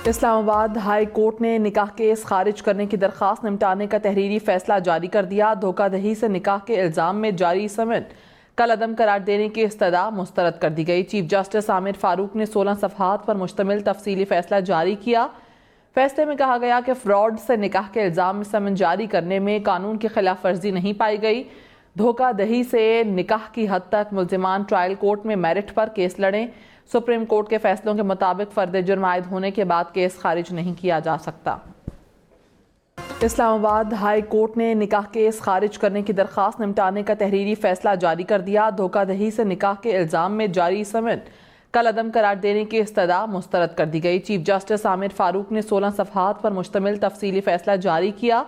اسلام آباد high court نے نکاح کیس خارج کرنے کی درخواست نمٹانے کا تحریری فیصلہ جاری کر دیا۔ دھوکہ دہی سے نکاح کے الزام میں جاری سمن کل عدم قرار دینے کی استدعا مسترد کر دی گئی۔ چیف جسٹس عامر فاروق نے 16 صفحات پر مشتمل تفصیلی فیصلہ جاری کیا۔ فیصلے میں کہا گیا کہ فراڈ سے نکاح کے الزام میں سمن جاری کرنے میں قانون کی خلاف ورزی نہیں پائی گئی۔ دھوکہ دہی سے نکاح کی حد تک ملزمان ٹرائل کورٹ میں میرٹ پر کیس لڑیں۔ سپریم کورٹ کے فیصلوں کے مطابق فرد جرم عائد ہونے کے بعد کیس خارج نہیں کیا جا سکتا۔ اسلام آباد ہائی کورٹ نے نکاح کیس خارج کرنے کی درخواست نمٹانے کا تحریری فیصلہ جاری کر دیا۔ دھوکہ دہی سے نکاح کے الزام میں جاری سمن کل عدم قرار دینے کی استدعا مسترد کر دی گئی۔ چیف جسٹس عامر فاروق نے 16 صفحات پر مشتمل تفصیلی فیصلہ جاری کیا۔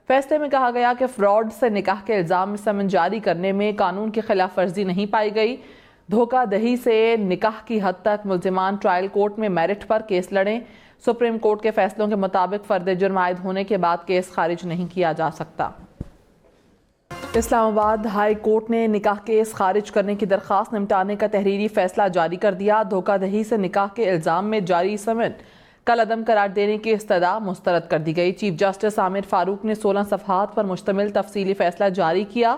فیصلے میں کہا گیا کہ فراڈ سے نکاح کے الزام میں سمن جاری کرنے میں قانون کی خلاف ورزی نہیں پائی گئی۔ دھوکہ دہی سے نکاح کی حد تک ملزمان ٹرائل کورٹ میں میرٹ پر کیس لڑیں۔ سپریم کورٹ کے فیصلوں کے مطابق فرد جرم عائد ہونے کے بعد کیس خارج نہیں کیا جا سکتا۔ اسلام آباد ہائی کورٹ نے نکاح کیس خارج کرنے کی درخواست نمٹانے کا تحریری فیصلہ جاری کر دیا۔ دھوکہ دہی سے نکاح کے الزام میں جاری سمن کل عدم قرار دینے کی استدعا مسترد کر دی گئی۔ چیف جسٹس عامر فاروق نے 16 صفحات پر مشتمل تفصیلی فیصلہ جاری کیا۔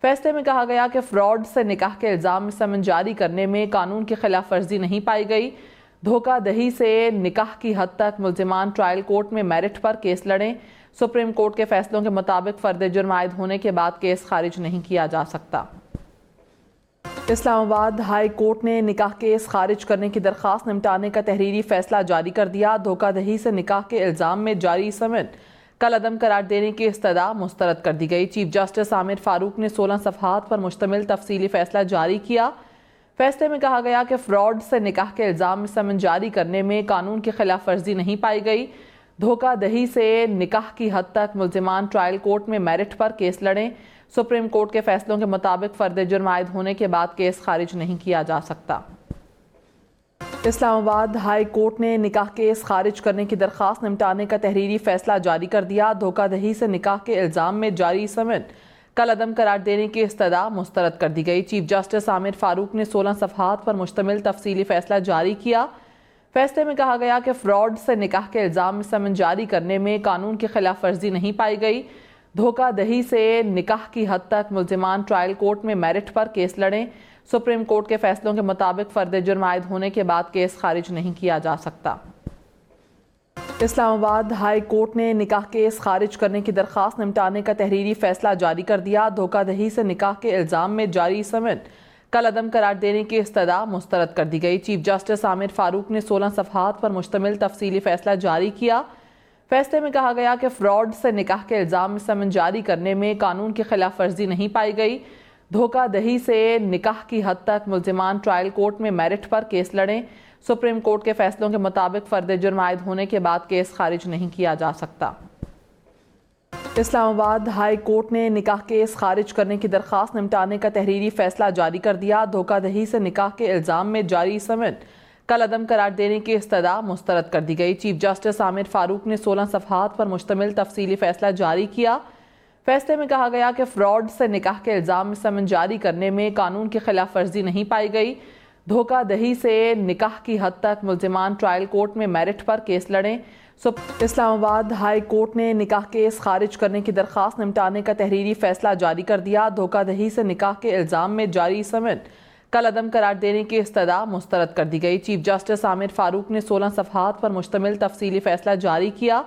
فیصلے میں کہا گیا کہ فراڈ سے نکاح کے الزام میں سمن جاری کرنے میں قانون کی خلاف ورزی نہیں پائی گئی۔ دھوکہ دہی سے نکاح کی حد تک ملزمان ٹرائل کورٹ میں میرٹ پر کیس لڑیں۔ سپریم کورٹ کے فیصلوں کے مطابق فرد جرم عائد ہونے کے بعد کیس خارج نہیں کیا جا سکتا۔ اسلام آباد ہائی کورٹ نے نکاح کیس خارج کرنے کی درخواست نمٹانے کا تحریری فیصلہ جاری کر دیا۔ دھوکہ دہی سے نکاح کے الزام میں جاری سمن کل عدم قرار دینے کی استدعا مسترد کر دی گئی۔ چیف جسٹس عامر فاروق نے 16 صفحات پر مشتمل تفصیلی فیصلہ جاری کیا۔ فیصلے میں کہا گیا کہ فراڈ سے نکاح کے الزام میں سمن جاری کرنے میں قانون کی خلاف ورزی نہیں پائی گئی۔ دھوکہ دہی سے نکاح کی حد تک ملزمان ٹرائل کورٹ میں میرٹ پر کیس لڑیں۔ سپریم کورٹ کے فیصلوں کے مطابق فرد جرم عائد ہونے کے بعد کیس خارج نہیں کیا جا سکتا۔ اسلام آباد ہائی کورٹ نے نکاح کیس خارج کرنے کی درخواست نمٹانے کا تحریری فیصلہ جاری کر دیا۔ دھوکہ دہی سے نکاح کے الزام میں جاری سمن کل عدم قرار دینے کی استدعا مسترد کر دی گئی۔ چیف جسٹس عامر فاروق نے 16 صفحات پر مشتمل تفصیلی فیصلہ جاری کیا۔ فیصلے میں کہا گیا کہ فراڈ سے نکاح کے الزام میں سمن جاری کرنے میں قانون کی خلاف ورزی نہیں پائی گئی۔ دھوکہ دہی سے نکاح کی حد تک ملزمان ٹرائل کورٹ میں میرٹ پر کیس لڑیں۔ سپریم کورٹ کے فیصلوں کے مطابق فرد جرم عائد ہونے کے بعد کیس خارج نہیں کیا جا سکتا۔ اسلام آباد ہائی کورٹ نے نکاح کیس خارج کرنے کی درخواست نمٹانے کا تحریری فیصلہ جاری کر دیا۔ دھوکہ دہی سے نکاح کے الزام میں جاری سمن کل عدم قرار دینے کی استدعا مسترد کر دی گئی۔ چیف جسٹس عامر فاروق نے 16 صفحات پر مشتمل تفصیلی فیصلہ جاری کیا۔ فیصلے میں کہا گیا کہ فراڈ سے نکاح کے الزام میں سمن جاری کرنے میں قانون کی خلاف ورزی نہیں پائی گئی۔ دھوکہ دہی سے نکاح کی حد تک ملزمان ٹرائل کورٹ میں میرٹ پر کیس لڑیں۔ سپریم کورٹ کے فیصلوں کے مطابق فرد جرم عائد ہونے کے بعد کیس خارج نہیں کیا جا سکتا۔ اسلام آباد ہائی کورٹ نے نکاح کیس خارج کرنے کی درخواست نمٹانے کا تحریری فیصلہ جاری کر دیا۔ دھوکہ دہی سے نکاح کے الزام میں جاری سمن کل عدم قرار دینے کی استدعا مسترد کر دی گئی۔ چیف جسٹس عامر فاروق نے 16 صفحات پر مشتمل تفصیلی فیصلہ جاری کیا۔ فیصلے میں کہا گیا کہ فراڈ سے نکاح کے الزام میں سمن جاری کرنے میں قانون کی خلاف ورزی نہیں پائی گئی۔ دھوکہ دہی سے نکاح کی حد تک ملزمان ٹرائل کورٹ میں میرٹ پر کیس لڑیں۔ اسلام آباد ہائی کورٹ نے نکاح کیس خارج کرنے کی درخواست نمٹانے کا تحریری فیصلہ جاری کر دیا۔ دھوکہ دہی سے نکاح کے الزام میں جاری سمن کل عدم قرار دینے کی استدعا مسترد کر دی گئی۔ چیف جسٹس عامر فاروق نے 16 صفحات پر مشتمل تفصیلی فیصلہ جاری کیا۔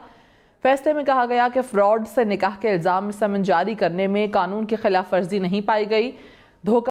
فیصلے میں کہا گیا کہ فراڈ سے نکاح کے الزام میں سمن جاری کرنے میں قانون کی خلاف ورزی نہیں پائی گئی۔ دھوکہ